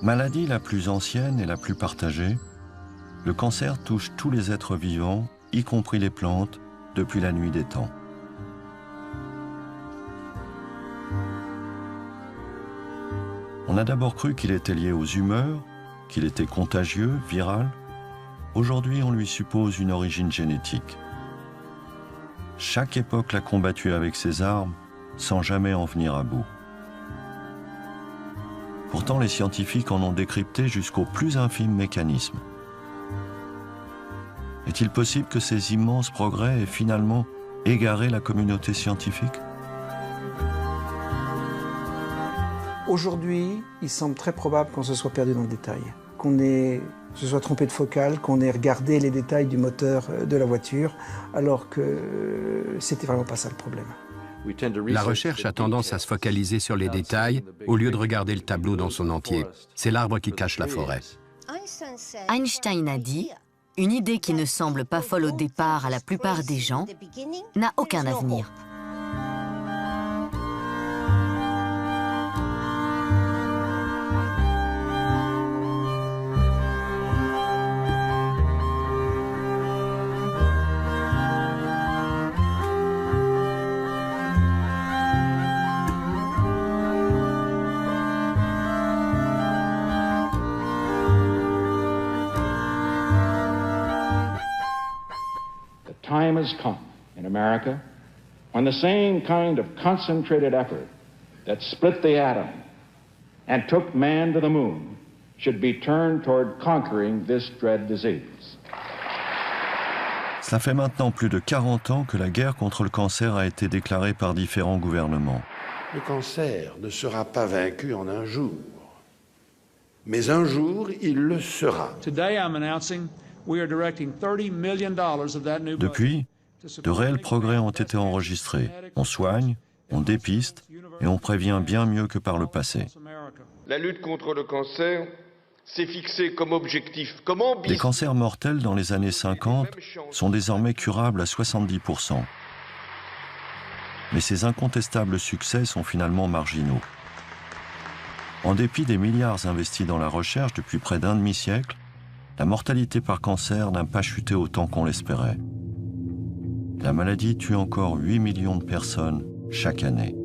Maladie la plus ancienne et la plus partagée, le cancer touche tous les êtres vivants, y compris les plantes, depuis la nuit des temps. On a d'abord cru qu'il était lié aux humeurs, qu'il était contagieux, viral. Aujourd'hui, on lui suppose une origine génétique. Chaque époque l'a combattu avec ses armes, sans jamais en venir à bout. Pourtant, les scientifiques en ont décrypté jusqu'au plus infime mécanisme. Est-il possible que ces immenses progrès aient finalement égaré la communauté scientifique ? Aujourd'hui, il semble très probable qu'on se soit perdu dans le détail, qu'on se soit trompé de focale, qu'on ait regardé les détails du moteur de la voiture, alors que c'était vraiment pas ça le problème. La recherche a tendance à se focaliser sur les détails au lieu de regarder le tableau dans son entier. C'est l'arbre qui cache la forêt. Einstein a dit « Une idée qui ne semble pas folle au départ à la plupart des gens n'a aucun avenir ». Time has come in America when the same kind of concentrated effort that split the atom and took man to the moon should be turned toward conquering this dread disease. Cela fait maintenant plus de 40 ans que la guerre contre le cancer a été déclarée par différents gouvernements. Le cancer ne sera pas vaincu en un jour, mais un jour, il le sera. Depuis, de réels progrès ont été enregistrés. On soigne, on dépiste et on prévient bien mieux que par le passé. La lutte contre le cancer s'est fixée comme objectif, comme ambition. Les cancers mortels dans les années 50 sont désormais curables à 70%. Mais ces incontestables succès sont finalement marginaux. En dépit des milliards investis dans la recherche depuis près d'un demi-siècle, la mortalité par cancer n'a pas chuté autant qu'on l'espérait. La maladie tue encore 8 millions de personnes chaque année.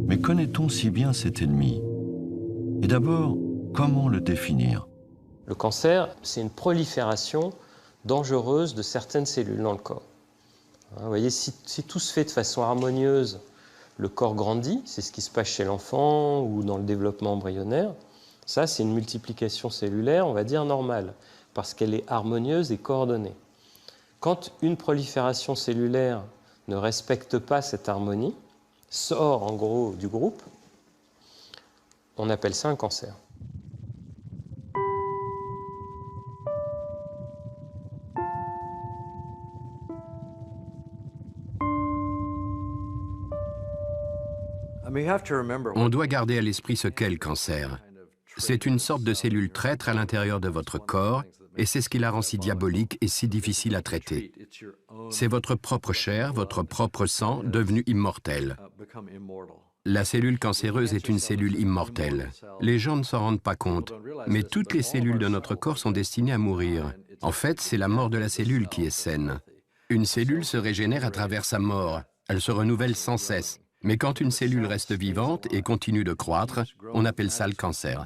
Mais connaît-on si bien cet ennemi? Et d'abord, comment le définir? Le cancer, c'est une prolifération dangereuse de certaines cellules dans le corps. Vous voyez, si tout se fait de façon harmonieuse, le corps grandit, c'est ce qui se passe chez l'enfant ou dans le développement embryonnaire. Ça, c'est une multiplication cellulaire, on va dire, normale, parce qu'elle est harmonieuse et coordonnée. Quand une prolifération cellulaire ne respecte pas cette harmonie, sort en gros du groupe, on appelle ça un cancer. On doit garder à l'esprit ce qu'est le cancer. C'est une sorte de cellule traître à l'intérieur de votre corps, et c'est ce qui la rend si diabolique et si difficile à traiter. C'est votre propre chair, votre propre sang, devenu immortel. La cellule cancéreuse est une cellule immortelle. Les gens ne s'en rendent pas compte, mais toutes les cellules de notre corps sont destinées à mourir. En fait, c'est la mort de la cellule qui est saine. Une cellule se régénère à travers sa mort. Elle se renouvelle sans cesse. Mais quand une cellule reste vivante et continue de croître, on appelle ça le cancer.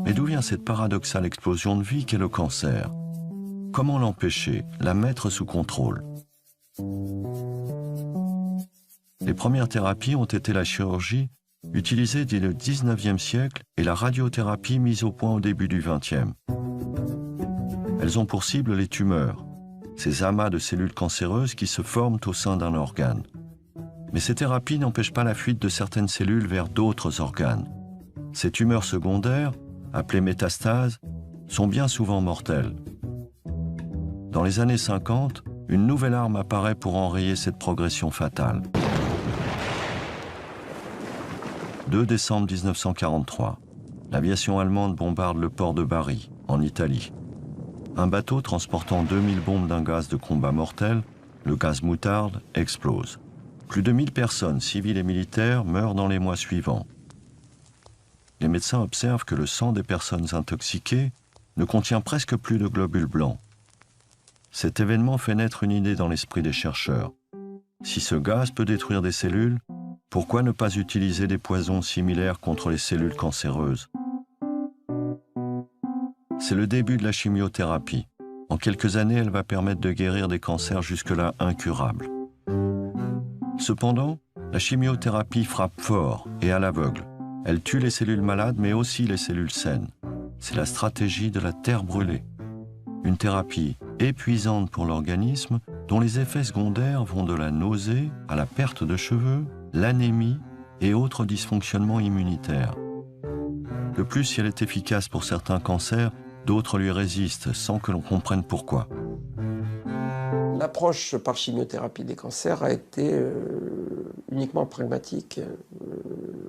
Mais d'où vient cette paradoxale explosion de vie qu'est le cancer? Comment l'empêcher, la mettre sous contrôle? Les premières thérapies ont été la chirurgie, utilisée dès le 19e siècle, et la radiothérapie mise au point au début du 20e. Elles ont pour cible les tumeurs, ces amas de cellules cancéreuses qui se forment au sein d'un organe. Mais ces thérapies n'empêchent pas la fuite de certaines cellules vers d'autres organes. Ces tumeurs secondaires, appelées métastases, sont bien souvent mortelles. Dans les années 50, une nouvelle arme apparaît pour enrayer cette progression fatale. 2 décembre 1943, l'aviation allemande bombarde le port de Bari, en Italie. Un bateau transportant 2000 bombes d'un gaz de combat mortel, le gaz moutarde, explose. Plus de 1000 personnes, civiles et militaires, meurent dans les mois suivants. Les médecins observent que le sang des personnes intoxiquées ne contient presque plus de globules blancs. Cet événement fait naître une idée dans l'esprit des chercheurs. Si ce gaz peut détruire des cellules, pourquoi ne pas utiliser des poisons similaires contre les cellules cancéreuses? C'est le début de la chimiothérapie. En quelques années, elle va permettre de guérir des cancers jusque-là incurables. Cependant, la chimiothérapie frappe fort et à l'aveugle. Elle tue les cellules malades, mais aussi les cellules saines. C'est la stratégie de la terre brûlée. Une thérapie épuisante pour l'organisme, dont les effets secondaires vont de la nausée à la perte de cheveux, l'anémie et autres dysfonctionnements immunitaires. De plus, si elle est efficace pour certains cancers, d'autres lui résistent sans que l'on comprenne pourquoi. L'approche par chimiothérapie des cancers a été uniquement pragmatique.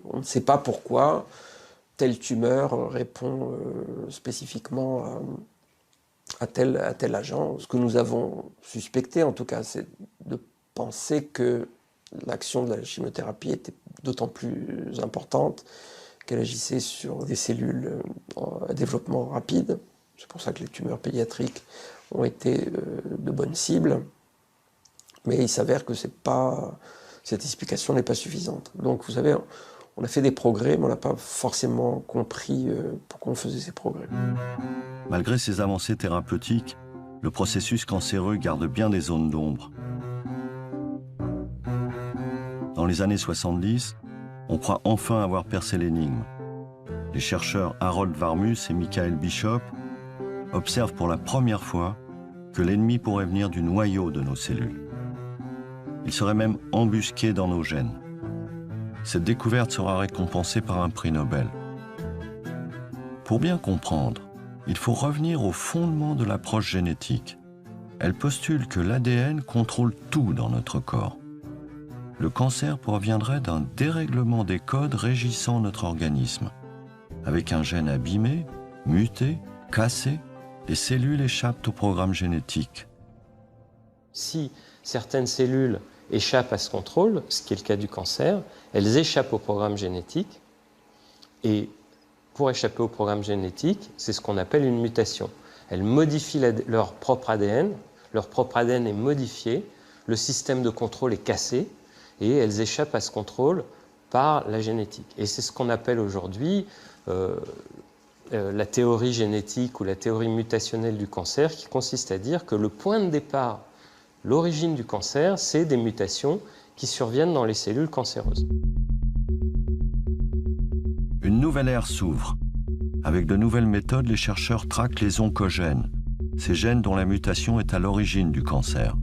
On ne sait pas pourquoi telle tumeur répond spécifiquement à tel agent. Ce que nous avons suspecté, en tout cas, c'est de penser que l'action de la chimiothérapie était d'autant plus importante qu'elle agissait sur des cellules à développement rapide. C'est pour ça que les tumeurs pédiatriques ont été de bonnes cibles. Mais il s'avère que cette explication n'est pas suffisante. Donc, vous savez, on a fait des progrès, mais on n'a pas forcément compris pourquoi on faisait ces progrès. Malgré ces avancées thérapeutiques, le processus cancéreux garde bien des zones d'ombre. Dans les années 70, on croit enfin avoir percé l'énigme. Les chercheurs Harold Varmus et Michael Bishop observent pour la première fois que l'ennemi pourrait venir du noyau de nos cellules. Il serait même embusqué dans nos gènes. Cette découverte sera récompensée par un prix Nobel. Pour bien comprendre, il faut revenir au fondement de l'approche génétique. Elle postule que l'ADN contrôle tout dans notre corps. Le cancer proviendrait d'un dérèglement des codes régissant notre organisme. Avec un gène abîmé, muté, cassé, les cellules échappent au programme génétique. Si certaines cellules échappent à ce contrôle, ce qui est le cas du cancer, elles échappent au programme génétique. Et pour échapper au programme génétique, c'est ce qu'on appelle une mutation. Elles modifient leur propre ADN est modifié, le système de contrôle est cassé, et elles échappent à ce contrôle par la génétique. Et c'est ce qu'on appelle aujourd'hui la théorie génétique ou la théorie mutationnelle du cancer, qui consiste à dire que le point de départ, l'origine du cancer, c'est des mutations qui surviennent dans les cellules cancéreuses. Une nouvelle ère s'ouvre. Avec de nouvelles méthodes, les chercheurs traquent les oncogènes, ces gènes dont la mutation est à l'origine du cancer.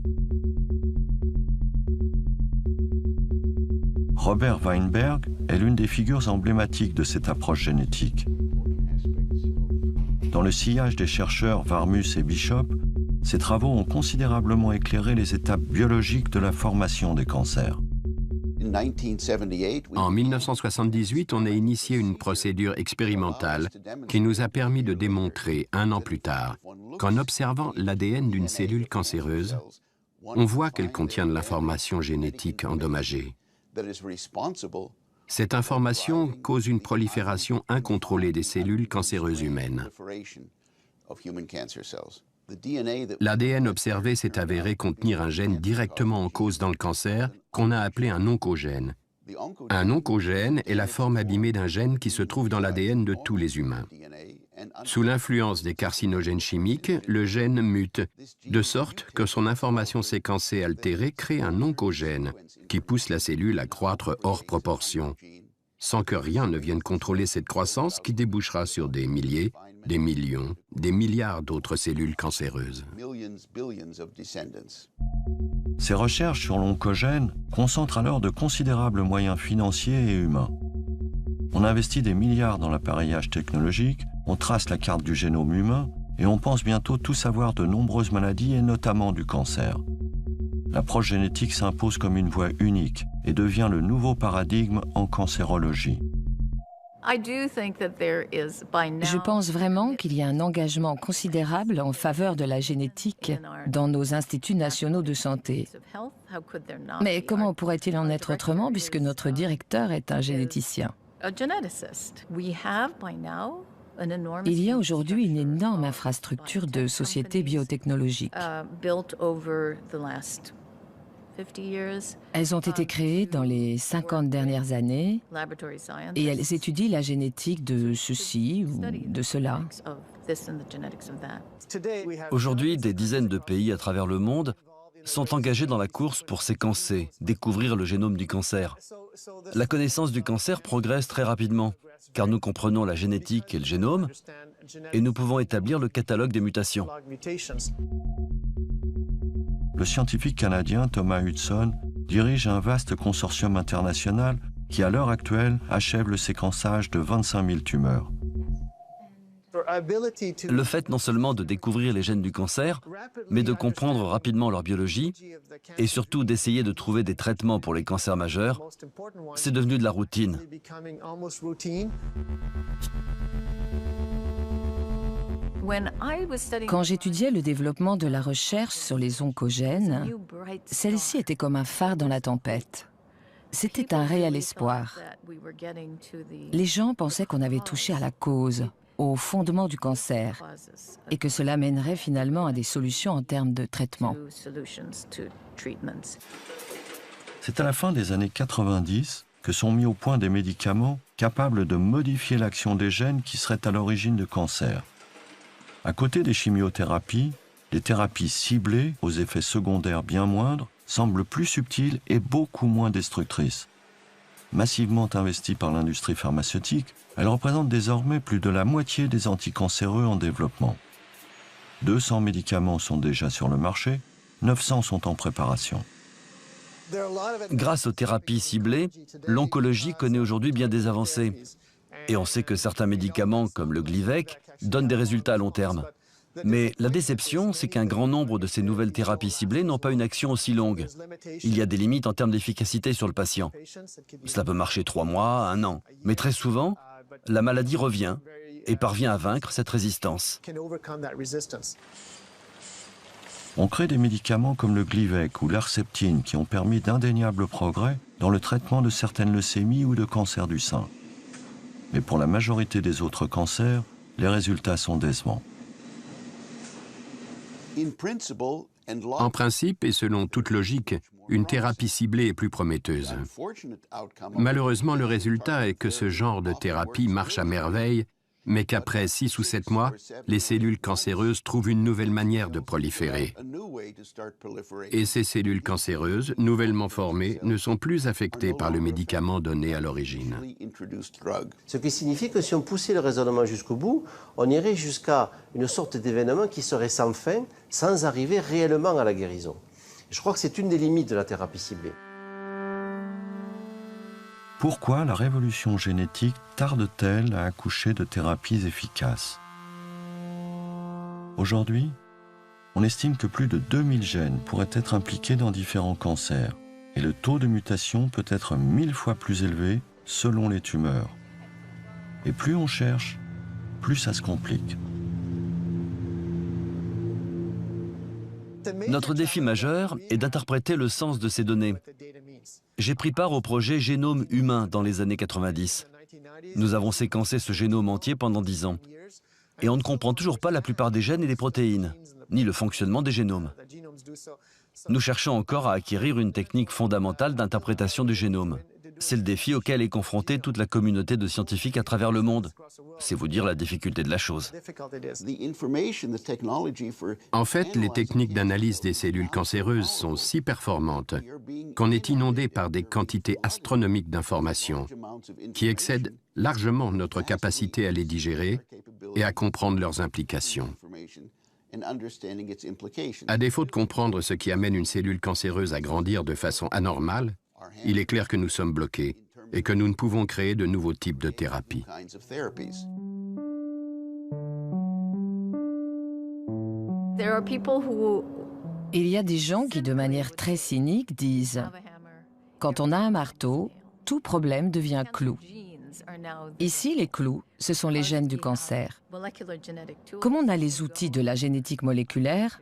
Robert Weinberg est l'une des figures emblématiques de cette approche génétique. Dans le sillage des chercheurs Varmus et Bishop, ces travaux ont considérablement éclairé les étapes biologiques de la formation des cancers. En 1978, on a initié une procédure expérimentale qui nous a permis de démontrer, un an plus tard, qu'en observant l'ADN d'une cellule cancéreuse, on voit qu'elle contient de l'information génétique endommagée. Cette information cause une prolifération incontrôlée des cellules cancéreuses humaines. L'ADN observé s'est avéré contenir un gène directement en cause dans le cancer qu'on a appelé un oncogène. Un oncogène est la forme abîmée d'un gène qui se trouve dans l'ADN de tous les humains. Sous l'influence des carcinogènes chimiques, le gène mute, de sorte que son information séquencée altérée crée un oncogène qui pousse la cellule à croître hors proportion, sans que rien ne vienne contrôler cette croissance qui débouchera sur des milliers, des millions, des milliards d'autres cellules cancéreuses. Ces recherches sur l'oncogène concentrent alors de considérables moyens financiers et humains. On investit des milliards dans l'appareillage technologique, on trace la carte du génome humain et on pense bientôt tout savoir de nombreuses maladies et notamment du cancer. L'approche génétique s'impose comme une voie unique et devient le nouveau paradigme en cancérologie. Je pense vraiment qu'il y a un engagement considérable en faveur de la génétique dans nos instituts nationaux de santé. Mais comment pourrait-il en être autrement puisque notre directeur est un généticien? Il y a aujourd'hui une énorme infrastructure de sociétés biotechnologiques. Elles ont été créées dans les 50 dernières années et elles étudient la génétique de ceci ou de cela. Aujourd'hui, des dizaines de pays à travers le monde sont engagés dans la course pour séquencer, découvrir le génome du cancer. La connaissance du cancer progresse très rapidement, car nous comprenons la génétique et le génome, et nous pouvons établir le catalogue des mutations. Le scientifique canadien Thomas Hudson dirige un vaste consortium international qui, à l'heure actuelle, achève le séquençage de 25 000 tumeurs. Le fait non seulement de découvrir les gènes du cancer, mais de comprendre rapidement leur biologie et surtout d'essayer de trouver des traitements pour les cancers majeurs, c'est devenu de la routine. Quand j'étudiais le développement de la recherche sur les oncogènes, celle-ci était comme un phare dans la tempête. C'était un réel espoir. Les gens pensaient qu'on avait touché à la cause, au fondement du cancer, et que cela mènerait finalement à des solutions en termes de traitement. C'est à la fin des années 90 que sont mis au point des médicaments capables de modifier l'action des gènes qui seraient à l'origine de cancers. À côté des chimiothérapies, les thérapies ciblées, aux effets secondaires bien moindres, semblent plus subtiles et beaucoup moins destructrices. Massivement investies par l'industrie pharmaceutique, elles représentent désormais plus de la moitié des anticancéreux en développement. 200 médicaments sont déjà sur le marché, 900 sont en préparation. Grâce aux thérapies ciblées, l'oncologie connaît aujourd'hui bien des avancées. Et on sait que certains médicaments, comme le Glivec, donnent des résultats à long terme. Mais la déception, c'est qu'un grand nombre de ces nouvelles thérapies ciblées n'ont pas une action aussi longue. Il y a des limites en termes d'efficacité sur le patient. Cela peut marcher 3 mois, 1 an. Mais très souvent, la maladie revient et parvient à vaincre cette résistance. On crée des médicaments comme le Glivec ou l'Herceptine qui ont permis d'indéniables progrès dans le traitement de certaines leucémies ou de cancers du sein. Mais pour la majorité des autres cancers, les résultats sont décevants. En principe et selon toute logique, une thérapie ciblée est plus prometteuse. Malheureusement, le résultat est que ce genre de thérapie marche à merveille, mais qu'après 6 ou 7 mois, les cellules cancéreuses trouvent une nouvelle manière de proliférer. Et ces cellules cancéreuses, nouvellement formées, ne sont plus affectées par le médicament donné à l'origine. Ce qui signifie que si on poussait le raisonnement jusqu'au bout, on irait jusqu'à une sorte d'événement qui serait sans fin, sans arriver réellement à la guérison. Je crois que c'est une des limites de la thérapie ciblée. Pourquoi la révolution génétique tarde-t-elle à accoucher de thérapies efficaces? Aujourd'hui, on estime que plus de 2000 gènes pourraient être impliqués dans différents cancers et le taux de mutation peut être 1000 fois plus élevé selon les tumeurs. Et plus on cherche, plus ça se complique. Notre défi majeur est d'interpréter le sens de ces données. J'ai pris part au projet Génome humain dans les années 90. Nous avons séquencé ce génome entier pendant 10 ans. Et on ne comprend toujours pas la plupart des gènes et des protéines, ni le fonctionnement des génomes. Nous cherchons encore à acquérir une technique fondamentale d'interprétation du génome. C'est le défi auquel est confrontée toute la communauté de scientifiques à travers le monde. C'est vous dire la difficulté de la chose. En fait, les techniques d'analyse des cellules cancéreuses sont si performantes qu'on est inondé par des quantités astronomiques d'informations qui excèdent largement notre capacité à les digérer et à comprendre leurs implications. À défaut de comprendre ce qui amène une cellule cancéreuse à grandir de façon anormale, il est clair que nous sommes bloqués et que nous ne pouvons créer de nouveaux types de thérapies. Il y a des gens qui, de manière très cynique, disent « Quand on a un marteau, tout problème devient clou. Ici, les clous, ce sont les gènes du cancer. Comme on a les outils de la génétique moléculaire,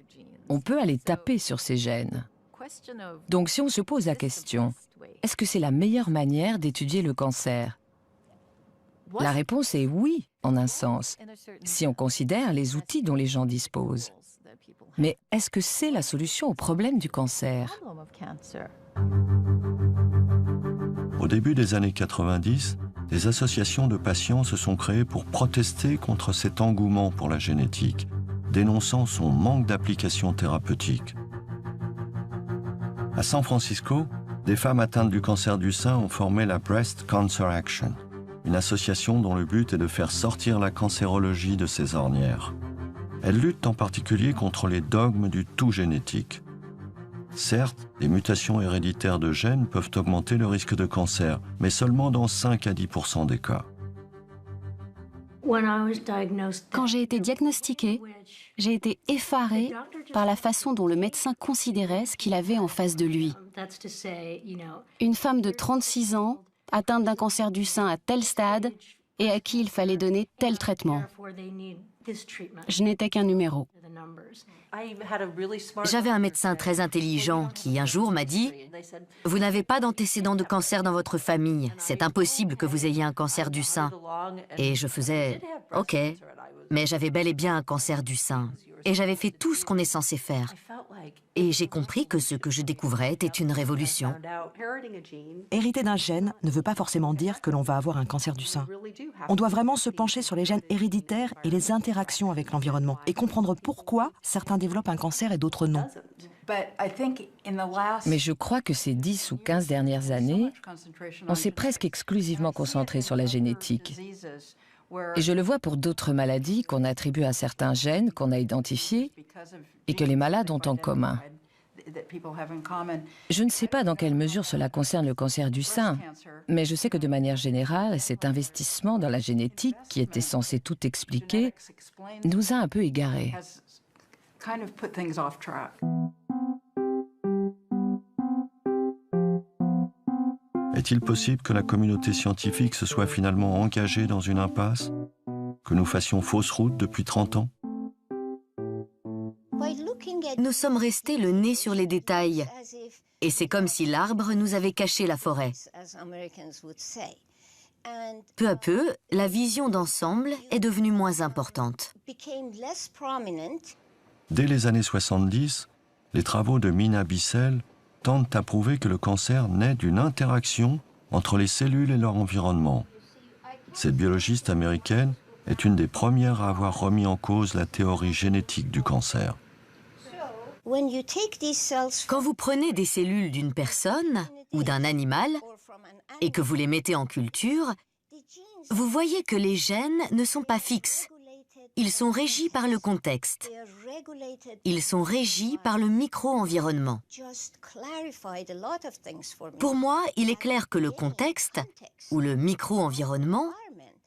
on peut aller taper sur ces gènes. Donc si on se pose la question, est-ce que c'est la meilleure manière d'étudier le cancer? La réponse est oui, en un sens, si on considère les outils dont les gens disposent. Mais est-ce que c'est la solution au problème du cancer? Au début des années 90, des associations de patients se sont créées pour protester contre cet engouement pour la génétique, dénonçant son manque d'application thérapeutique. À San Francisco, des femmes atteintes du cancer du sein ont formé la Breast Cancer Action, une association dont le but est de faire sortir la cancérologie de ses ornières. Elles luttent en particulier contre les dogmes du tout génétique. Certes, les mutations héréditaires de gènes peuvent augmenter le risque de cancer, mais seulement dans 5 à 10% des cas. Quand j'ai été diagnostiquée, j'ai été effarée par la façon dont le médecin considérait ce qu'il avait en face de lui. Une femme de 36 ans, atteinte d'un cancer du sein à tel stade et à qui il fallait donner tel traitement. Je n'étais qu'un numéro. J'avais un médecin très intelligent qui, un jour, m'a dit « Vous n'avez pas d'antécédents de cancer dans votre famille. C'est impossible que vous ayez un cancer du sein. » Et je faisais « Ok, mais j'avais bel et bien un cancer du sein. Et j'avais fait tout ce qu'on est censé faire. » Et j'ai compris que ce que je découvrais était une révolution. Hériter d'un gène ne veut pas forcément dire que l'on va avoir un cancer du sein. On doit vraiment se pencher sur les gènes héréditaires et les interactions avec l'environnement et comprendre pourquoi certains développent un cancer et d'autres non. Mais je crois que ces 10 ou 15 dernières années, on s'est presque exclusivement concentré sur la génétique. Et je le vois pour d'autres maladies qu'on attribue à certains gènes qu'on a identifiés et que les malades ont en commun. Je ne sais pas dans quelle mesure cela concerne le cancer du sein, mais je sais que de manière générale, cet investissement dans la génétique, qui était censé tout expliquer, nous a un peu égarés. Est-il possible que la communauté scientifique se soit finalement engagée dans une impasse? Que nous fassions fausse route depuis 30 ans? Nous sommes restés le nez sur les détails. Et c'est comme si l'arbre nous avait caché la forêt. Peu à peu, la vision d'ensemble est devenue moins importante. Dès les années 70, les travaux de Mina Bissell tentent à prouver que le cancer naît d'une interaction entre les cellules et leur environnement. Cette biologiste américaine est une des premières à avoir remis en cause la théorie génétique du cancer. Quand vous prenez des cellules d'une personne ou d'un animal et que vous les mettez en culture, vous voyez que les gènes ne sont pas fixes. Ils sont régis par le contexte. Ils sont régis par le micro-environnement. Pour moi, il est clair que le contexte, ou le micro-environnement,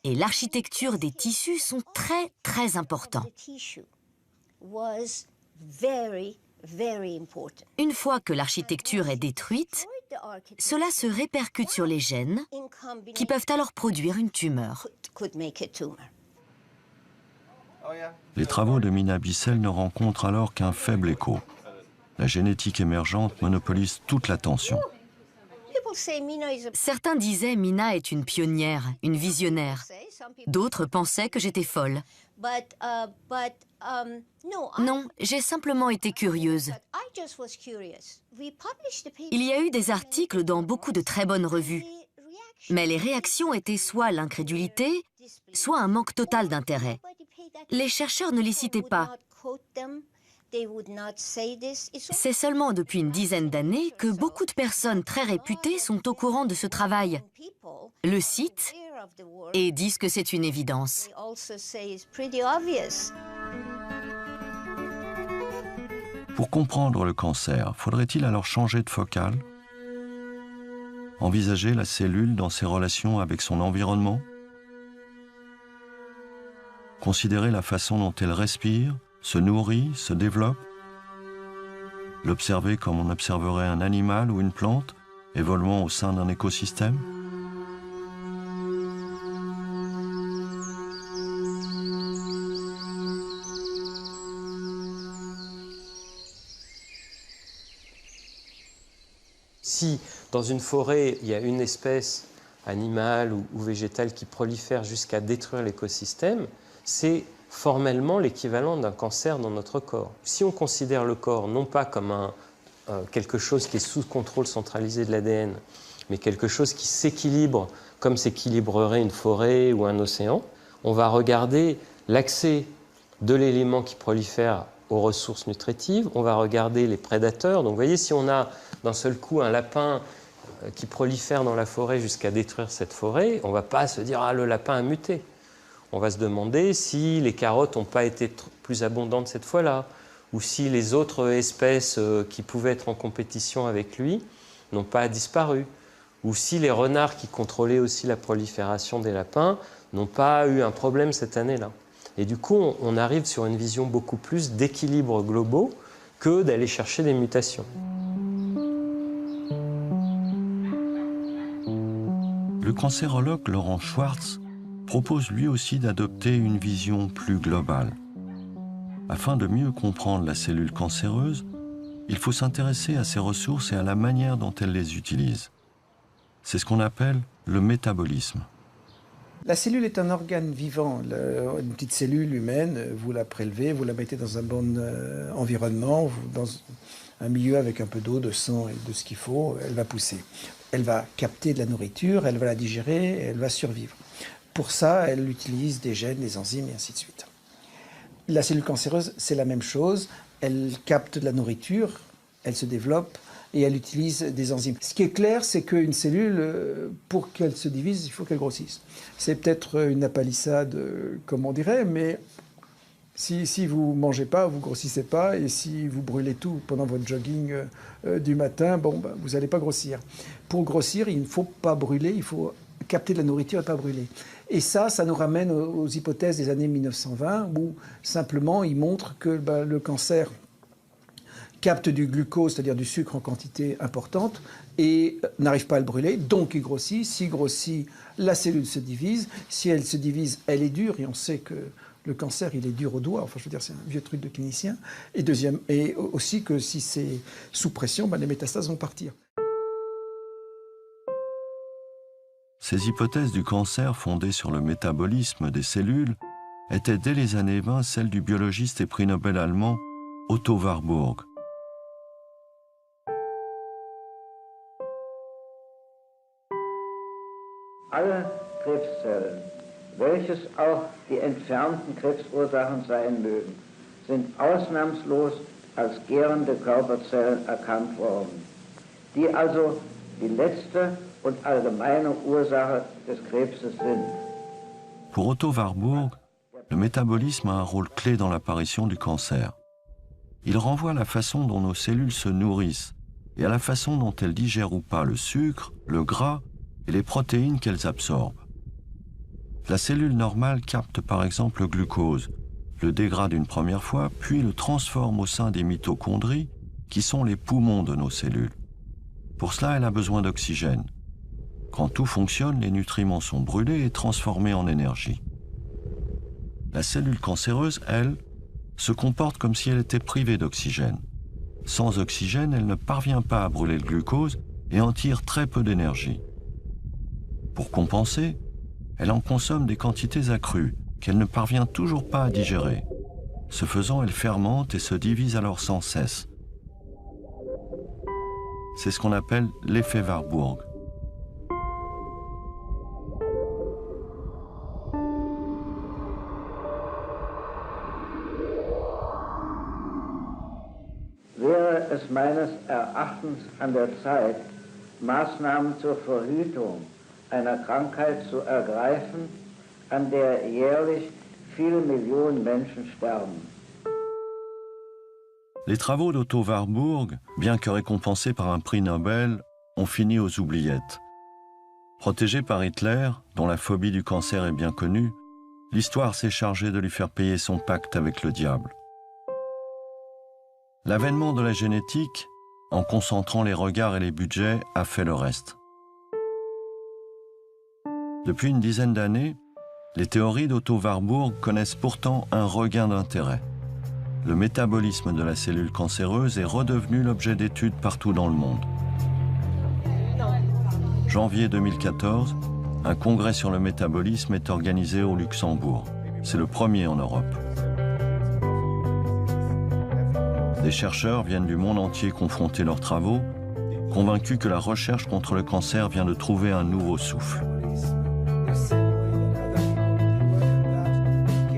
et l'architecture des tissus sont très, très importants. Une fois que l'architecture est détruite, cela se répercute sur les gènes qui peuvent alors produire une tumeur. Les travaux de Mina Bissell ne rencontrent alors qu'un faible écho. La génétique émergente monopolise toute l'attention. Certains disaient Mina est une pionnière, une visionnaire. D'autres pensaient que j'étais folle. Non, j'ai simplement été curieuse. Il y a eu des articles dans beaucoup de très bonnes revues, mais les réactions étaient soit l'incrédulité, soit un manque total d'intérêt. Les chercheurs ne les citaient pas. C'est seulement depuis une dizaine d'années que beaucoup de personnes très réputées sont au courant de ce travail, le citent et disent que c'est une évidence. Pour comprendre le cancer, faudrait-il alors changer de focale? Envisager la cellule dans ses relations avec son environnement? Considérer la façon dont elle respire, se nourrit, se développe? L'observer comme on observerait un animal ou une plante évoluant au sein d'un écosystème? Si dans une forêt, il y a une espèce animale ou végétale qui prolifère jusqu'à détruire l'écosystème, c'est formellement l'équivalent d'un cancer dans notre corps. Si on considère le corps non pas comme quelque chose qui est sous contrôle centralisé de l'ADN, mais quelque chose qui s'équilibre comme s'équilibrerait une forêt ou un océan, on va regarder l'accès de l'élément qui prolifère aux ressources nutritives, on va regarder les prédateurs. Donc vous voyez, si on a d'un seul coup un lapin qui prolifère dans la forêt jusqu'à détruire cette forêt, on ne va pas se dire « Ah, le lapin a muté ». On va se demander si les carottes n'ont pas été plus abondantes cette fois-là, ou si les autres espèces qui pouvaient être en compétition avec lui n'ont pas disparu, ou si les renards qui contrôlaient aussi la prolifération des lapins n'ont pas eu un problème cette année-là. Et du coup, on arrive sur une vision beaucoup plus d'équilibres globaux que d'aller chercher des mutations. Le cancérologue Laurent Schwartz propose lui aussi d'adopter une vision plus globale. Afin de mieux comprendre la cellule cancéreuse, il faut s'intéresser à ses ressources et à la manière dont elle les utilise. C'est ce qu'on appelle le métabolisme. La cellule est un organe vivant. Une petite cellule humaine, vous la prélevez, vous la mettez dans un bon environnement, dans un milieu avec un peu d'eau, de sang et de ce qu'il faut, elle va pousser. Elle va capter de la nourriture, elle va la digérer, et elle va survivre. Pour ça, elle utilise des gènes, des enzymes et ainsi de suite. La cellule cancéreuse, c'est la même chose. Elle capte de la nourriture, elle se développe et elle utilise des enzymes. Ce qui est clair, c'est qu'une cellule, pour qu'elle se divise, il faut qu'elle grossisse. C'est peut-être une apalissade, comme on dirait, mais si vous ne mangez pas, vous ne grossissez pas, et si vous brûlez tout pendant votre jogging du matin, vous n'allez pas grossir. Pour grossir, il ne faut pas brûler, il faut capter de la nourriture et pas brûler. Et ça nous ramène aux hypothèses des années 1920, où simplement ils montrent que le cancer capte du glucose, c'est-à-dire du sucre en quantité importante, et n'arrive pas à le brûler, donc il grossit. S'il grossit, la cellule se divise. Si elle se divise, elle est dure, et on sait que le cancer, il est dur au doigt. Enfin, je veux dire, c'est un vieux truc de clinicien. Et aussi que si c'est sous pression, les métastases vont partir. Ces hypothèses du cancer fondées sur le métabolisme des cellules étaient dès les années 20 celles du biologiste et prix Nobel allemand Otto Warburg. Alle Krebszellen, welches auch die entfernten Krebsursachen sein mögen, sind ausnahmslos als gärende Körperzellen erkannt worden, die also die letzte und allgemeine Ursache des Krebses sind. Pour Otto Warburg, le métabolisme a un rôle clé dans l'apparition du cancer. Il renvoie à la façon dont nos cellules se nourrissent et à la façon dont elles digèrent ou pas le sucre, le gras et les protéines qu'elles absorbent. La cellule normale capte par exemple le glucose, le dégrade une première fois, puis le transforme au sein des mitochondries, qui sont les poumons de nos cellules. Pour cela, elle a besoin d'oxygène. Quand tout fonctionne, les nutriments sont brûlés et transformés en énergie. La cellule cancéreuse, elle, se comporte comme si elle était privée d'oxygène. Sans oxygène, elle ne parvient pas à brûler le glucose et en tire très peu d'énergie. Pour compenser, elle en consomme des quantités accrues qu'elle ne parvient toujours pas à digérer. Ce faisant, elle fermente et se divise alors sans cesse. C'est ce qu'on appelle l'effet Warburg. Wäre es meines Erachtens an der Zeit, Maßnahmen zur Verhütung einer Krankheit zu ergreifen, an der jährlich viele Millionen Menschen sterben. Les travaux d'Otto Warburg, bien que récompensés par un prix Nobel, ont fini aux oubliettes. Protégé par Hitler, dont la phobie du cancer est bien connue, l'histoire s'est chargée de lui faire payer son pacte avec le diable. L'avènement de la génétique, en concentrant les regards et les budgets, a fait le reste. Depuis une dizaine d'années, les théories d'Otto Warburg connaissent pourtant un regain d'intérêt. Le métabolisme de la cellule cancéreuse est redevenu l'objet d'études partout dans le monde. Janvier 2014, un congrès sur le métabolisme est organisé au Luxembourg. C'est le premier en Europe. Des chercheurs viennent du monde entier confronter leurs travaux, convaincus que la recherche contre le cancer vient de trouver un nouveau souffle.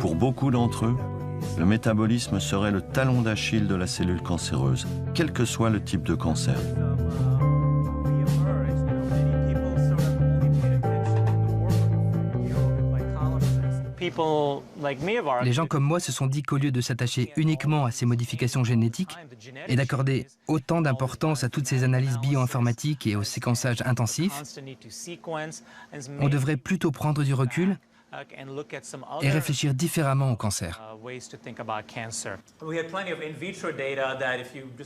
Pour beaucoup d'entre eux, le métabolisme serait le talon d'Achille de la cellule cancéreuse, quel que soit le type de cancer. Les gens comme moi se sont dit qu'au lieu de s'attacher uniquement à ces modifications génétiques et d'accorder autant d'importance à toutes ces analyses bioinformatiques et au séquençage intensif, on devrait plutôt prendre du recul et réfléchir différemment au cancer.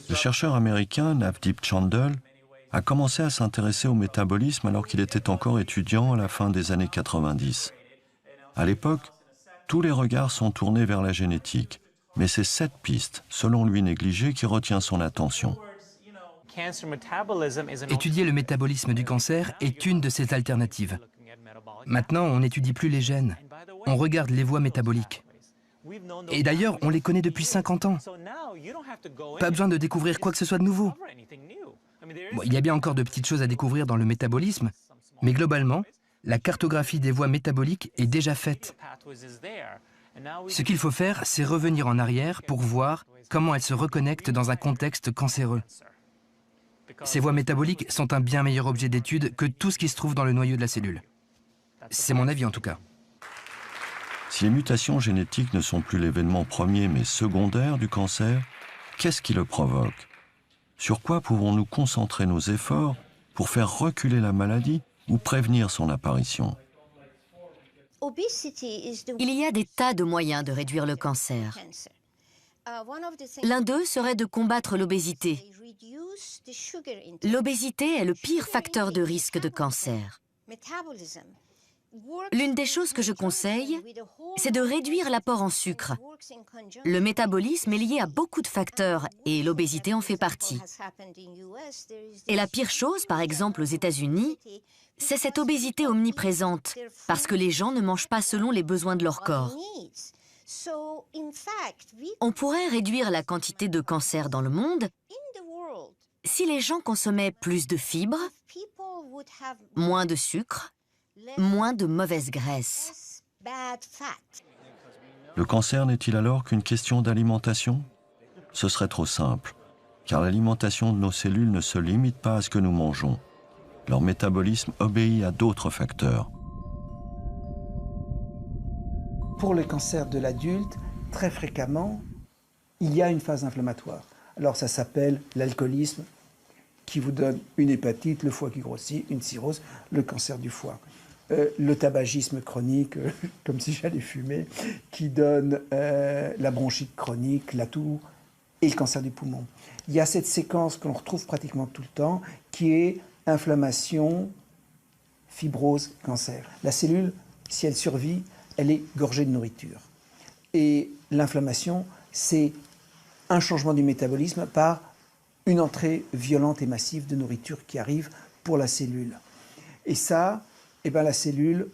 Le chercheur américain Navdeep Chandel a commencé à s'intéresser au métabolisme alors qu'il était encore étudiant à la fin des années 90. À l'époque, tous les regards sont tournés vers la génétique, mais c'est cette piste, selon lui négligée, qui retient son attention. Étudier le métabolisme du cancer est une de ces alternatives. Maintenant, on n'étudie plus les gènes, on regarde les voies métaboliques. Et d'ailleurs, on les connaît depuis 50 ans. Pas besoin de découvrir quoi que ce soit de nouveau. Bon, il y a bien encore de petites choses à découvrir dans le métabolisme, mais globalement, la cartographie des voies métaboliques est déjà faite. Ce qu'il faut faire, c'est revenir en arrière pour voir comment elles se reconnectent dans un contexte cancéreux. Ces voies métaboliques sont un bien meilleur objet d'étude que tout ce qui se trouve dans le noyau de la cellule. C'est mon avis en tout cas. Si les mutations génétiques ne sont plus l'événement premier mais secondaire du cancer, qu'est-ce qui le provoque? Sur quoi pouvons-nous concentrer nos efforts pour faire reculer la maladie ou prévenir son apparition? Il y a des tas de moyens de réduire le cancer. L'un d'eux serait de combattre l'obésité. L'obésité est le pire facteur de risque de cancer. L'une des choses que je conseille, c'est de réduire l'apport en sucre. Le métabolisme est lié à beaucoup de facteurs et l'obésité en fait partie. Et la pire chose, par exemple aux États-Unis, c'est cette obésité omniprésente, parce que les gens ne mangent pas selon les besoins de leur corps. On pourrait réduire la quantité de cancer dans le monde si les gens consommaient plus de fibres, moins de sucre, moins de mauvaise graisse. Le cancer n'est-il alors qu'une question d'alimentation? Ce serait trop simple, car l'alimentation de nos cellules ne se limite pas à ce que nous mangeons. Leur métabolisme obéit à d'autres facteurs. Pour le cancer de l'adulte, très fréquemment, il y a une phase inflammatoire. Alors ça s'appelle l'alcoolisme, qui vous donne une hépatite, le foie qui grossit, une cirrhose, le cancer du foie. Le tabagisme chronique, comme si j'allais fumer, qui donne la bronchite chronique, la toux et le cancer du poumon. Il y a cette séquence que l'on retrouve pratiquement tout le temps, qui est inflammation, fibrose, cancer. La cellule, si elle survit, elle est gorgée de nourriture. Et l'inflammation, c'est un changement du métabolisme par une entrée violente et massive de nourriture qui arrive pour la cellule. Et ça, eh ben, la cellule,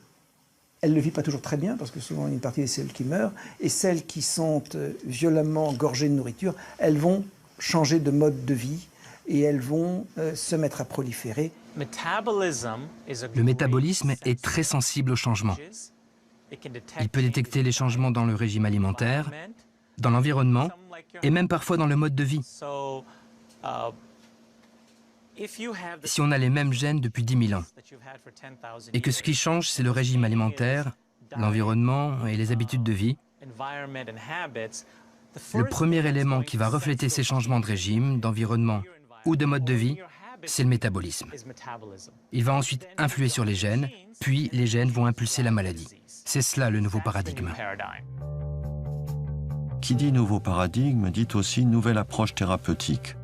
elle ne le vit pas toujours très bien, parce que souvent il y a une partie des cellules qui meurent, et celles qui sont violemment gorgées de nourriture, elles vont changer de mode de vie, et elles vont se mettre à proliférer. Le métabolisme est très sensible aux changements. Il peut détecter les changements dans le régime alimentaire, dans l'environnement, et même parfois dans le mode de vie. Si on a les mêmes gènes depuis 10 000 ans, et que ce qui change, c'est le régime alimentaire, l'environnement et les habitudes de vie, le premier élément qui va refléter ces changements de régime, d'environnement ou de mode de vie, c'est le métabolisme. Il va ensuite influer sur les gènes, puis les gènes vont impulser la maladie. C'est cela le nouveau paradigme. Qui dit nouveau paradigme dit aussi nouvelle approche thérapeutique.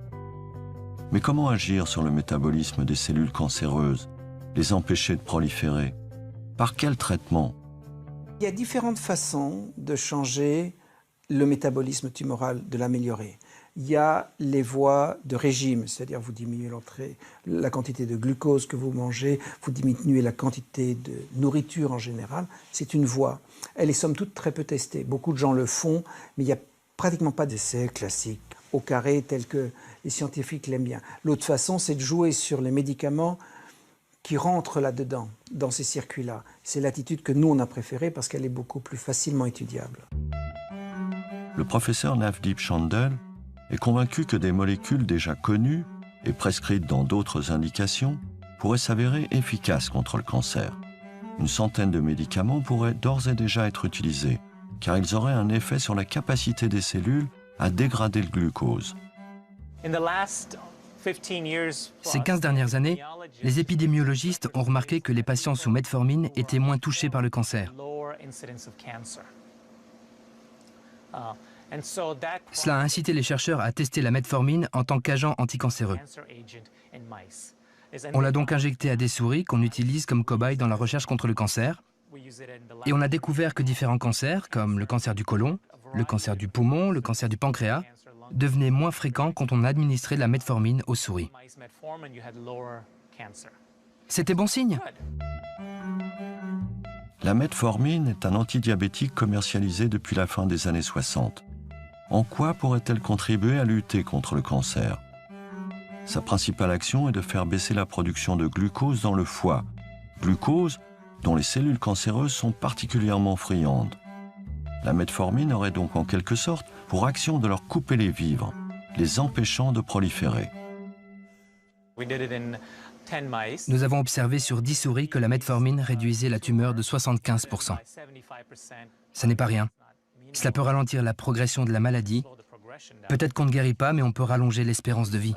Mais comment agir sur le métabolisme des cellules cancéreuses, les empêcher de proliférer? Par quel traitement? Il y a différentes façons de changer le métabolisme tumoral, de l'améliorer. Il y a les voies de régime, c'est-à-dire vous diminuez la quantité de glucose que vous mangez, vous diminuez la quantité de nourriture en général. C'est une voie. Elle est somme toute très peu testée. Beaucoup de gens le font, mais il n'y a pratiquement pas d'essai classique au carré tel que les scientifiques l'aiment bien. L'autre façon, c'est de jouer sur les médicaments qui rentrent là-dedans, dans ces circuits-là. C'est l'attitude que nous, on a préférée parce qu'elle est beaucoup plus facilement étudiable. Le professeur Navdeep Chandel est convaincu que des molécules déjà connues et prescrites dans d'autres indications pourraient s'avérer efficaces contre le cancer. Une centaine de médicaments pourraient d'ores et déjà être utilisés, car ils auraient un effet sur la capacité des cellules à dégrader le glucose. Ces 15 dernières années, les épidémiologistes ont remarqué que les patients sous metformine étaient moins touchés par le cancer. Cela a incité les chercheurs à tester la metformine en tant qu'agent anticancéreux. On l'a donc injecté à des souris qu'on utilise comme cobayes dans la recherche contre le cancer. Et on a découvert que différents cancers, comme le cancer du côlon, le cancer du poumon, le cancer du pancréas, devenaient moins fréquents quand on administrait la metformine aux souris. C'était bon signe. La metformine est un antidiabétique commercialisé depuis la fin des années 60. En quoi pourrait-elle contribuer à lutter contre le cancer? Sa principale action est de faire baisser la production de glucose dans le foie, glucose dont les cellules cancéreuses sont particulièrement friandes. La metformine aurait donc en quelque sorte pour action de leur couper les vivres, les empêchant de proliférer. Nous avons observé sur 10 souris que la metformine réduisait la tumeur de 75%. Ça n'est pas rien. Cela peut ralentir la progression de la maladie. Peut-être qu'on ne guérit pas, mais on peut rallonger l'espérance de vie.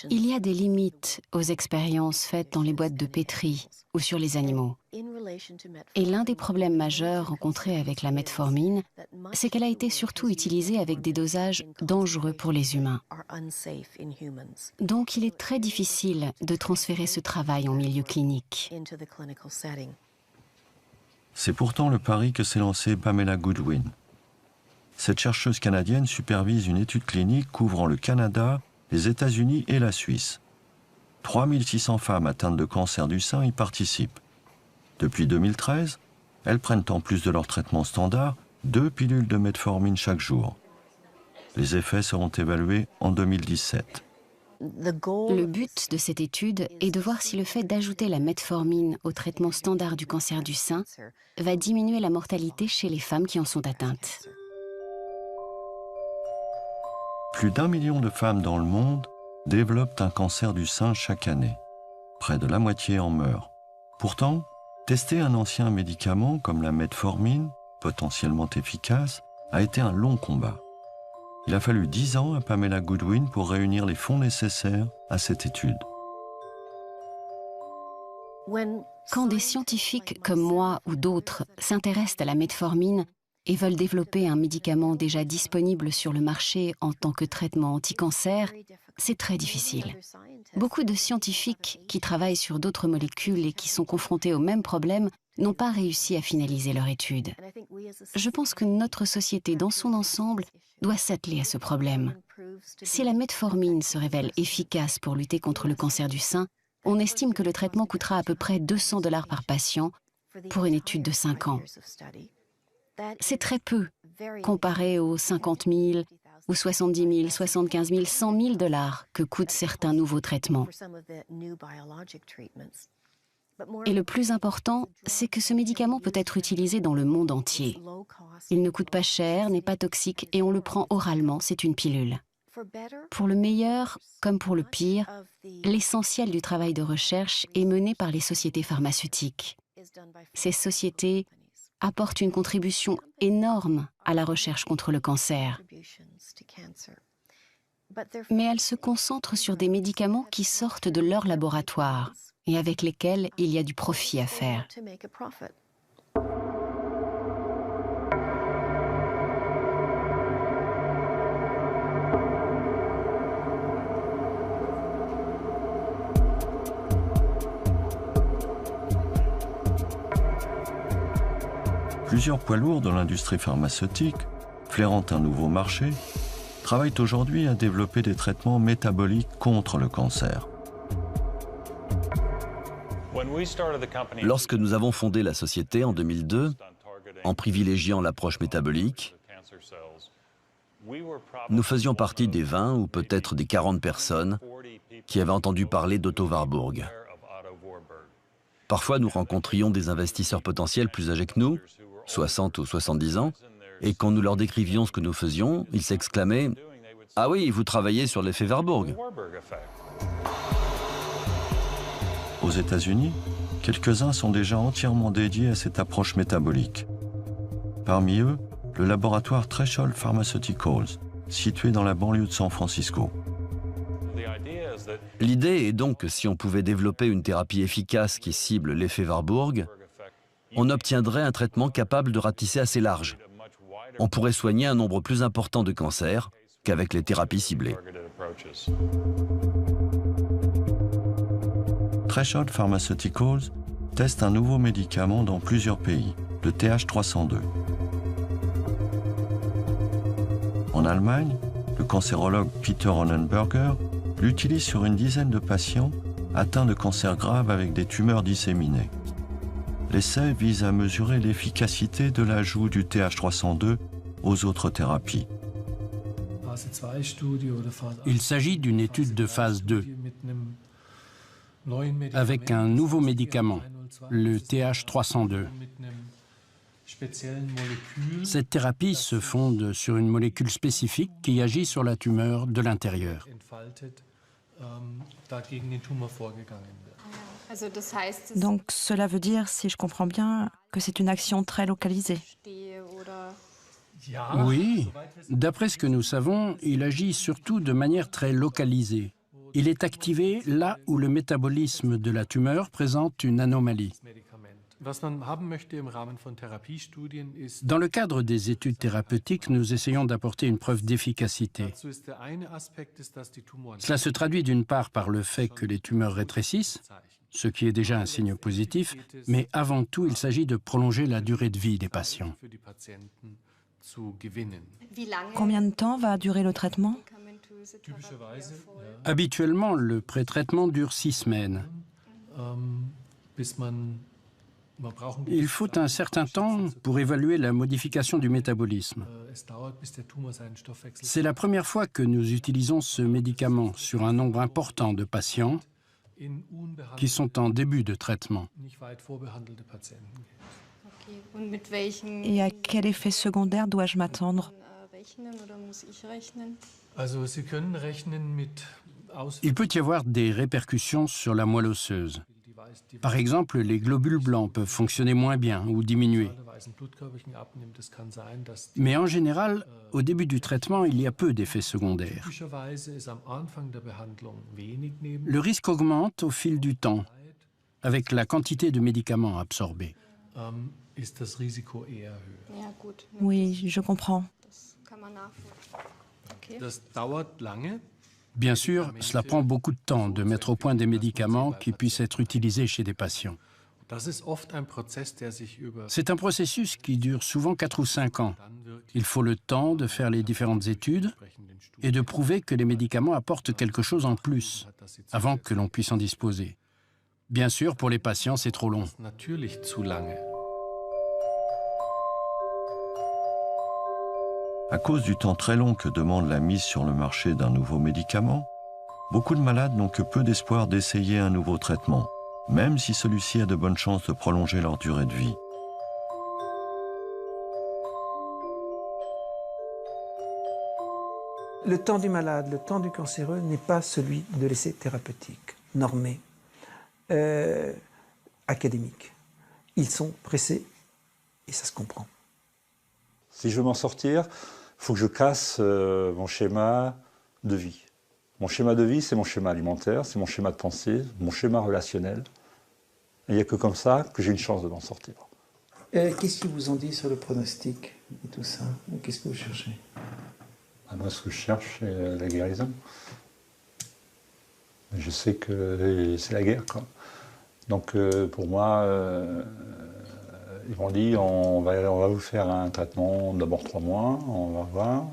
Il y a des limites aux expériences faites dans les boîtes de pétri ou sur les animaux. Et l'un des problèmes majeurs rencontrés avec la metformine, c'est qu'elle a été surtout utilisée avec des dosages dangereux pour les humains. Donc il est très difficile de transférer ce travail en milieu clinique. C'est pourtant le pari que s'est lancé Pamela Goodwin. Cette chercheuse canadienne supervise une étude clinique couvrant le Canada, les États-Unis et la Suisse. 3600 femmes atteintes de cancer du sein y participent. Depuis 2013, elles prennent en plus de leur traitement standard 2 pilules de metformine chaque jour. Les effets seront évalués en 2017. Le but de cette étude est de voir si le fait d'ajouter la metformine au traitement standard du cancer du sein va diminuer la mortalité chez les femmes qui en sont atteintes. Plus d'1 million de femmes dans le monde développent un cancer du sein chaque année. Près de la moitié en meurt. Pourtant, tester un ancien médicament comme la metformine, potentiellement efficace, a été un long combat. Il a fallu 10 ans à Pamela Goodwin pour réunir les fonds nécessaires à cette étude. Quand des scientifiques comme moi ou d'autres s'intéressent à la metformine et veulent développer un médicament déjà disponible sur le marché en tant que traitement anti-cancer, c'est très difficile. Beaucoup de scientifiques qui travaillent sur d'autres molécules et qui sont confrontés au même problème n'ont pas réussi à finaliser leur étude. Je pense que notre société dans son ensemble doit s'atteler à ce problème. Si la metformine se révèle efficace pour lutter contre le cancer du sein, on estime que le traitement coûtera à peu près $200 par patient pour une étude de 5 ans. C'est très peu, comparé aux 50 000, ou 70 000, 75 000, 100 000 $ que coûtent certains nouveaux traitements. Et le plus important, c'est que ce médicament peut être utilisé dans le monde entier. Il ne coûte pas cher, n'est pas toxique et on le prend oralement, c'est une pilule. Pour le meilleur comme pour le pire, l'essentiel du travail de recherche est mené par les sociétés pharmaceutiques. Ces sociétés apportent une contribution énorme à la recherche contre le cancer. Mais elles se concentrent sur des médicaments qui sortent de leur laboratoire et avec lesquels il y a du profit à faire. Plusieurs poids lourds de l'industrie pharmaceutique flairant un nouveau marché, travaillent aujourd'hui à développer des traitements métaboliques contre le cancer. Lorsque nous avons fondé la société en 2002, en privilégiant l'approche métabolique, nous faisions partie des 20 ou peut-être des 40 personnes qui avaient entendu parler d'Otto Warburg. Parfois, nous rencontrions des investisseurs potentiels plus âgés que nous, 60 ou 70 ans, et quand nous leur décrivions ce que nous faisions, ils s'exclamaient « Ah oui, vous travaillez sur l'effet Warburg ». Aux États-Unis, quelques-uns sont déjà entièrement dédiés à cette approche métabolique. Parmi eux, le laboratoire Threshold Pharmaceuticals, situé dans la banlieue de San Francisco. L'idée est donc que si on pouvait développer une thérapie efficace qui cible l'effet Warburg, on obtiendrait un traitement capable de ratisser assez large. On pourrait soigner un nombre plus important de cancers qu'avec les thérapies ciblées. Threshold Pharmaceuticals teste un nouveau médicament dans plusieurs pays, le TH302. En Allemagne, le cancérologue Peter Onnenberger l'utilise sur une dizaine de patients atteints de cancer grave avec des tumeurs disséminées. L'essai vise à mesurer l'efficacité de l'ajout du TH302 aux autres thérapies. Il s'agit d'une étude de phase 2 avec un nouveau médicament, le TH302. Cette thérapie se fonde sur une molécule spécifique qui agit sur la tumeur de l'intérieur. Donc cela veut dire, si je comprends bien, que c'est une action très localisée. Oui, d'après ce que nous savons, il agit surtout de manière très localisée. Il est activé là où le métabolisme de la tumeur présente une anomalie. Dans le cadre des études thérapeutiques, nous essayons d'apporter une preuve d'efficacité. Cela se traduit d'une part par le fait que les tumeurs rétrécissent, ce qui est déjà un signe positif, mais avant tout, il s'agit de prolonger la durée de vie des patients. Combien de temps va durer le traitement? Habituellement, le pré-traitement dure 6 semaines. Il faut un certain temps pour évaluer la modification du métabolisme. C'est la première fois que nous utilisons ce médicament sur un nombre important de patients qui sont en début de traitement. Et à quel effet secondaire dois-je m'attendre? Il peut y avoir des répercussions sur la moelle osseuse. Par exemple, les globules blancs peuvent fonctionner moins bien ou diminuer. Mais en général, au début du traitement, il y a peu d'effets secondaires. Le risque augmente au fil du temps, avec la quantité de médicaments absorbés. Oui, je comprends. Bien sûr, cela prend beaucoup de temps de mettre au point des médicaments qui puissent être utilisés chez des patients. C'est un processus qui dure souvent 4 ou 5 ans. Il faut le temps de faire les différentes études et de prouver que les médicaments apportent quelque chose en plus avant que l'on puisse en disposer. Bien sûr, pour les patients, c'est trop long. À cause du temps très long que demande la mise sur le marché d'un nouveau médicament, beaucoup de malades n'ont que peu d'espoir d'essayer un nouveau traitement, même si celui-ci a de bonnes chances de prolonger leur durée de vie. Le temps du malade, le temps du cancéreux n'est pas celui de l'essai thérapeutique, normé, académique. Ils sont pressés et ça se comprend. Si je veux m'en sortir, il faut que je casse mon schéma de vie. Mon schéma de vie, c'est mon schéma alimentaire, c'est mon schéma de pensée, mon schéma relationnel. Et il n'y a que comme ça que j'ai une chance de m'en sortir. Qu'est-ce qu'ils vous ont dit sur le pronostic et tout ça? Qu'est-ce que vous cherchez? Moi, ce que je cherche, c'est la guérison. Je sais que c'est la guerre, quoi. Donc, pour moi, Ils m'ont dit, on va vous faire un traitement d'abord 3 mois, on va voir.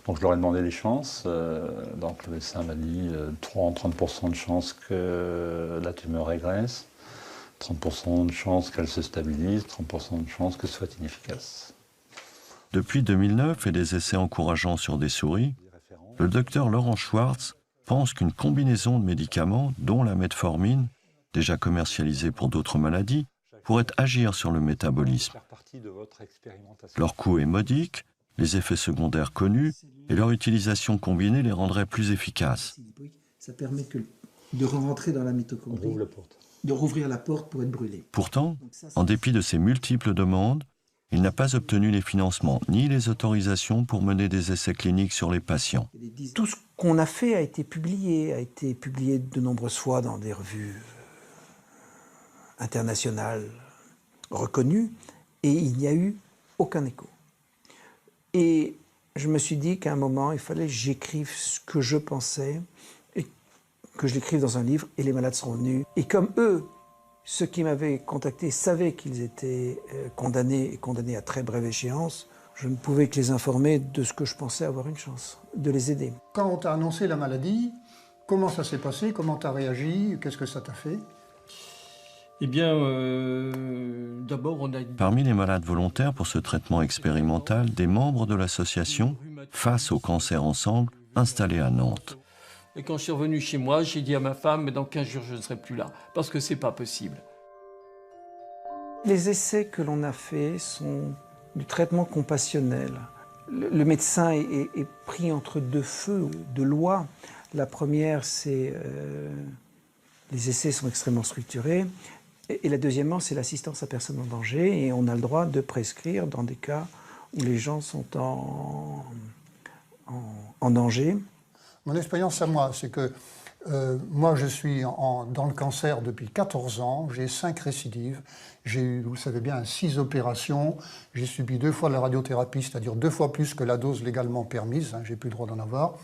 Donc je leur ai demandé les chances. Donc le médecin m'a dit 30% de chances que la tumeur régresse, 30% de chances qu'elle se stabilise, 30% de chances que ce soit inefficace. Depuis 2009 et des essais encourageants sur des souris, le docteur Laurent Schwartz pense qu'une combinaison de médicaments, dont la metformine, déjà commercialisée pour d'autres maladies, pourrait agir sur le métabolisme. Leur coût est modique, les effets secondaires connus, et leur utilisation combinée les rendrait plus efficaces. Ça permet de rentrer dans la mitochondrie, de rouvrir la porte pour être brûlé. Pourtant, en dépit de ces multiples demandes, il n'a pas obtenu les financements ni les autorisations pour mener des essais cliniques sur les patients. Tout ce qu'on a fait a été publié de nombreuses fois dans des revues internationales reconnues, et il n'y a eu aucun écho. Et je me suis dit qu'à un moment, il fallait que j'écrive ce que je pensais, et que je l'écrive dans un livre, et les malades sont venus. Et comme eux, ceux qui m'avaient contacté savaient qu'ils étaient condamnés à très brève échéance, je ne pouvais que les informer de ce que je pensais avoir une chance, de les aider. Quand on t'a annoncé la maladie, comment ça s'est passé? Comment tu as réagi? Qu'est-ce que ça t'a fait? Eh bien, d'abord, on a... Parmi les malades volontaires pour ce traitement expérimental, des membres de l'association Face au cancer ensemble, installée à Nantes. Et quand je suis revenu chez moi, j'ai dit à ma femme, mais dans 15 jours, je ne serai plus là, parce que c'est pas possible. Les essais que l'on a faits sont du traitement compassionnel. Le médecin est pris entre deux feux, deux lois. La première, c'est... les essais sont extrêmement structurés. Et la deuxièmement, c'est l'assistance à personne en danger. Et on a le droit de prescrire dans des cas où les gens sont en danger. Mon expérience à moi, c'est que moi, je suis dans le cancer depuis 14 ans. J'ai 5 récidives. J'ai eu, vous le savez bien, 6 opérations. J'ai subi 2 fois la radiothérapie, c'est-à-dire 2 fois plus que la dose légalement permise. J'ai plus le droit d'en avoir.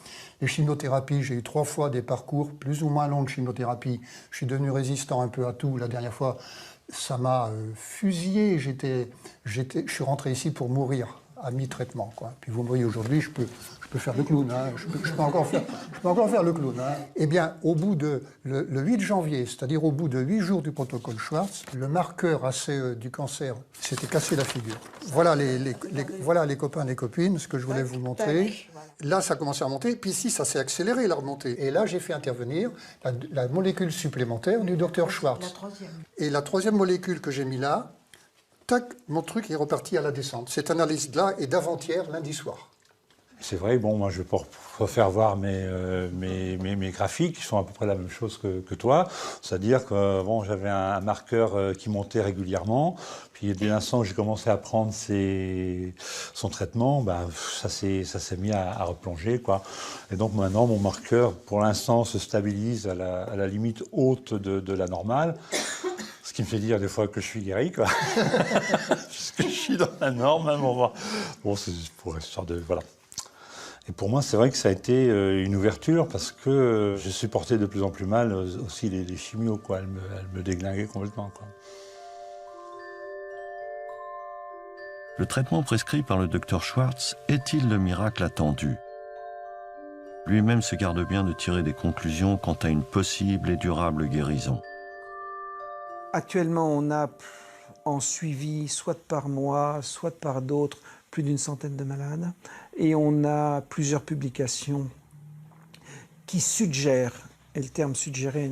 Les chimiothérapies, j'ai eu 3 fois des parcours plus ou moins longs de chimiothérapie. Je suis devenu résistant un peu à tout. La dernière fois, ça m'a fusillé. Je suis rentré ici pour mourir à mi-traitement, quoi. Puis vous me voyez aujourd'hui, je peux faire le clown, hein. je peux encore faire le clown. Hein. Eh bien, au bout de le 8 janvier, c'est-à-dire au bout de 8 jours du protocole Schwartz, le marqueur ACE du cancer s'était cassé la figure. Voilà les copains, les copines, ce que je voulais vous montrer. Là, ça a commencé à monter, puis ici, ça s'est accéléré, la remontée. Et là, j'ai fait intervenir la molécule supplémentaire du docteur Schwartz. Et la troisième molécule que j'ai mis là, tac, mon truc est reparti à la descente. Cette analyse-là est d'avant-hier, lundi soir. C'est vrai, bon, moi je vais pas faire voir mes graphiques qui sont à peu près la même chose que toi. C'est-à-dire que bon, j'avais un marqueur qui montait régulièrement. Puis dès l'instant que j'ai commencé à prendre son traitement, bah, ça s'est mis à replonger, quoi. Et donc maintenant, mon marqueur, pour l'instant, se stabilise à la limite haute de la normale. Ce qui me fait dire des fois que je suis guéri, quoi. Puisque je suis dans la norme, hein, bon, c'est pour histoire de... Voilà. Et pour moi, c'est vrai que ça a été une ouverture parce que je supportais de plus en plus mal aussi les chimios, quoi. Elles me déglinguaient complètement, quoi. Le traitement prescrit par le docteur Schwartz est-il le miracle attendu? Lui-même se garde bien de tirer des conclusions quant à une possible et durable guérison. Actuellement, on a en suivi, soit par moi, soit par d'autres, plus d'une centaine de malades. Et on a plusieurs publications qui suggèrent, et le terme suggérer,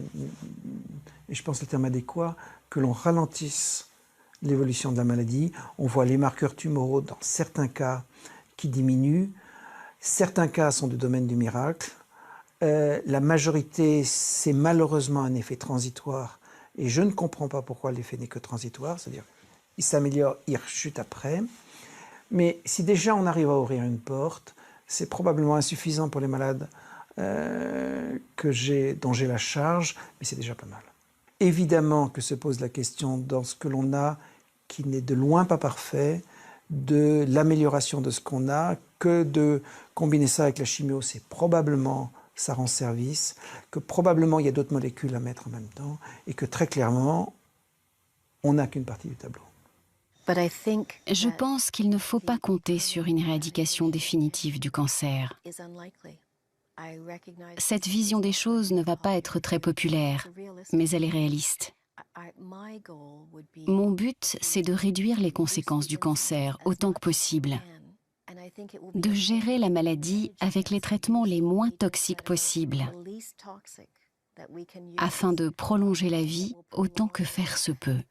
et je pense le terme adéquat, que l'on ralentisse l'évolution de la maladie. On voit les marqueurs tumoraux dans certains cas qui diminuent. Certains cas sont du domaine du miracle. La majorité, c'est malheureusement un effet transitoire. Et je ne comprends pas pourquoi l'effet n'est que transitoire, c'est-à-dire il s'améliore, il rechute après. Mais si déjà on arrive à ouvrir une porte, c'est probablement insuffisant pour les malades dont j'ai la charge, mais c'est déjà pas mal. Évidemment que se pose la question dans ce que l'on a, qui n'est de loin pas parfait, de l'amélioration de ce qu'on a, que de combiner ça avec la chimio, c'est probablement... ça rend service, que probablement il y a d'autres molécules à mettre en même temps, et que très clairement, on n'a qu'une partie du tableau. Je pense qu'il ne faut pas compter sur une éradication définitive du cancer. Cette vision des choses ne va pas être très populaire, mais elle est réaliste. Mon but, c'est de réduire les conséquences du cancer autant que possible, de gérer la maladie avec les traitements les moins toxiques possibles, afin de prolonger la vie autant que faire se peut.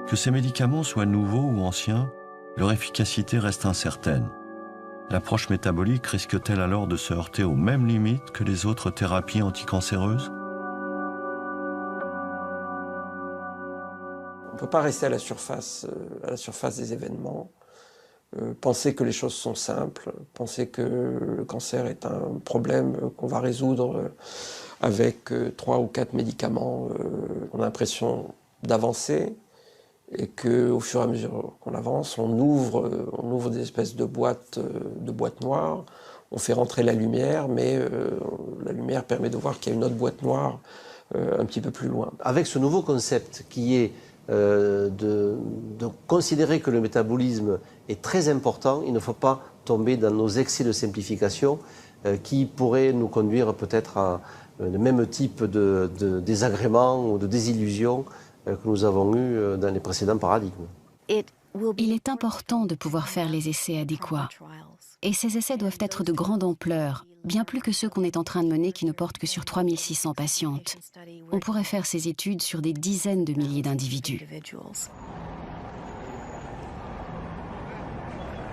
Que ces médicaments soient nouveaux ou anciens, leur efficacité reste incertaine. L'approche métabolique risque-t-elle alors de se heurter aux mêmes limites que les autres thérapies anticancéreuses? On ne peut pas rester à la surface des événements, penser que les choses sont simples, penser que le cancer est un problème qu'on va résoudre avec 3 ou 4 médicaments. On a l'impression d'avancer et qu'au fur et à mesure qu'on avance, on ouvre des espèces de boîtes noires, on fait rentrer la lumière, mais la lumière permet de voir qu'il y a une autre boîte noire un petit peu plus loin. Avec ce nouveau concept qui est de considérer que le métabolisme est très important, il ne faut pas tomber dans nos excès de simplification qui pourraient nous conduire peut-être à le même type de désagrément ou de désillusion que nous avons eu dans les précédents paradigmes. Il est important de pouvoir faire les essais adéquats. Et ces essais doivent être de grande ampleur, bien plus que ceux qu'on est en train de mener qui ne portent que sur 3600 patientes. On pourrait faire ces études sur des dizaines de milliers d'individus.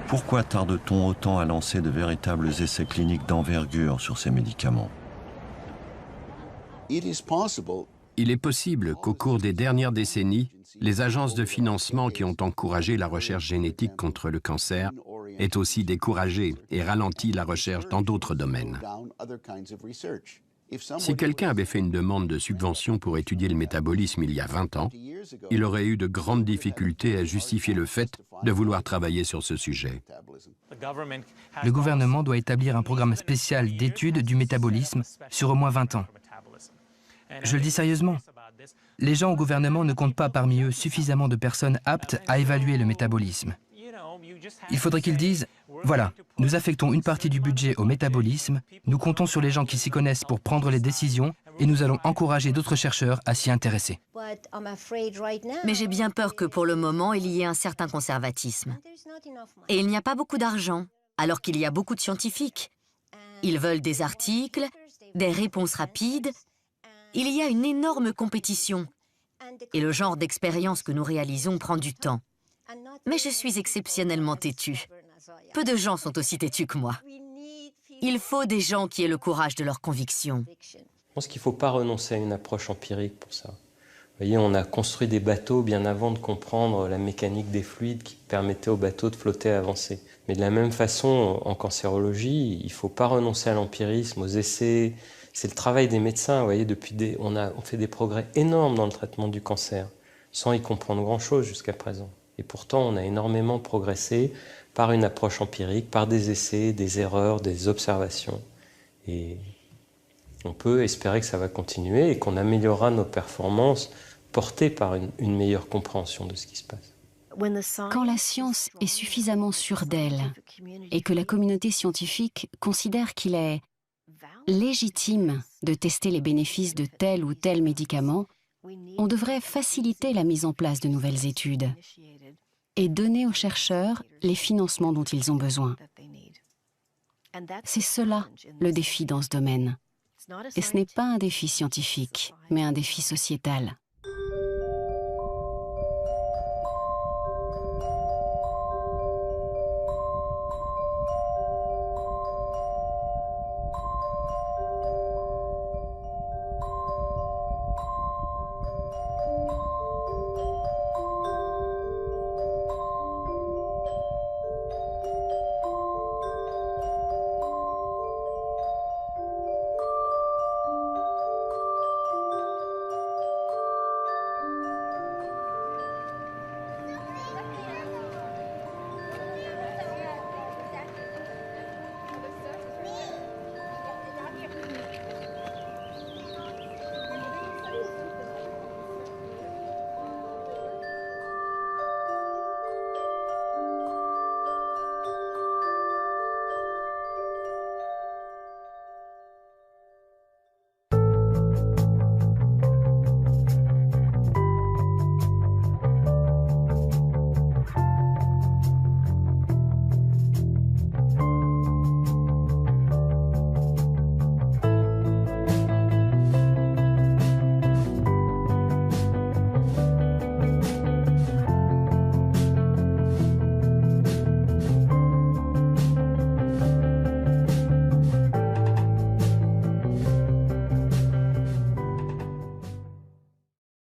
Pourquoi tarde-t-on autant à lancer de véritables essais cliniques d'envergure sur ces médicaments? Il est possible qu'au cours des dernières décennies, les agences de financement qui ont encouragé la recherche génétique contre le cancer aient aussi découragé et ralenti la recherche dans d'autres domaines. Si quelqu'un avait fait une demande de subvention pour étudier le métabolisme il y a 20 ans, il aurait eu de grandes difficultés à justifier le fait de vouloir travailler sur ce sujet. Le gouvernement doit établir un programme spécial d'études du métabolisme sur au moins 20 ans. Je le dis sérieusement. Les gens au gouvernement ne comptent pas parmi eux suffisamment de personnes aptes à évaluer le métabolisme. Il faudrait qu'ils disent, voilà, nous affectons une partie du budget au métabolisme, nous comptons sur les gens qui s'y connaissent pour prendre les décisions et nous allons encourager d'autres chercheurs à s'y intéresser. Mais j'ai bien peur que pour le moment, il y ait un certain conservatisme. Et il n'y a pas beaucoup d'argent, alors qu'il y a beaucoup de scientifiques. Ils veulent des articles, des réponses rapides. Il y a une énorme compétition. Et le genre d'expérience que nous réalisons prend du temps. Mais je suis exceptionnellement têtue. Peu de gens sont aussi têtus que moi. Il faut des gens qui aient le courage de leurs convictions. Je pense qu'il ne faut pas renoncer à une approche empirique pour ça. Vous voyez, on a construit des bateaux bien avant de comprendre la mécanique des fluides qui permettait aux bateaux de flotter et avancer. Mais de la même façon, en cancérologie, il ne faut pas renoncer à l'empirisme, aux essais. C'est le travail des médecins. Vous voyez, on fait des progrès énormes dans le traitement du cancer, sans y comprendre grand-chose jusqu'à présent. Et pourtant, on a énormément progressé par une approche empirique, par des essais, des erreurs, des observations. Et on peut espérer que ça va continuer et qu'on améliorera nos performances portées par une meilleure compréhension de ce qui se passe. Quand la science est suffisamment sûre d'elle et que la communauté scientifique considère qu'il est légitime de tester les bénéfices de tel ou tel médicament, on devrait faciliter la mise en place de nouvelles études et donner aux chercheurs les financements dont ils ont besoin. C'est cela le défi dans ce domaine. Et ce n'est pas un défi scientifique, mais un défi sociétal.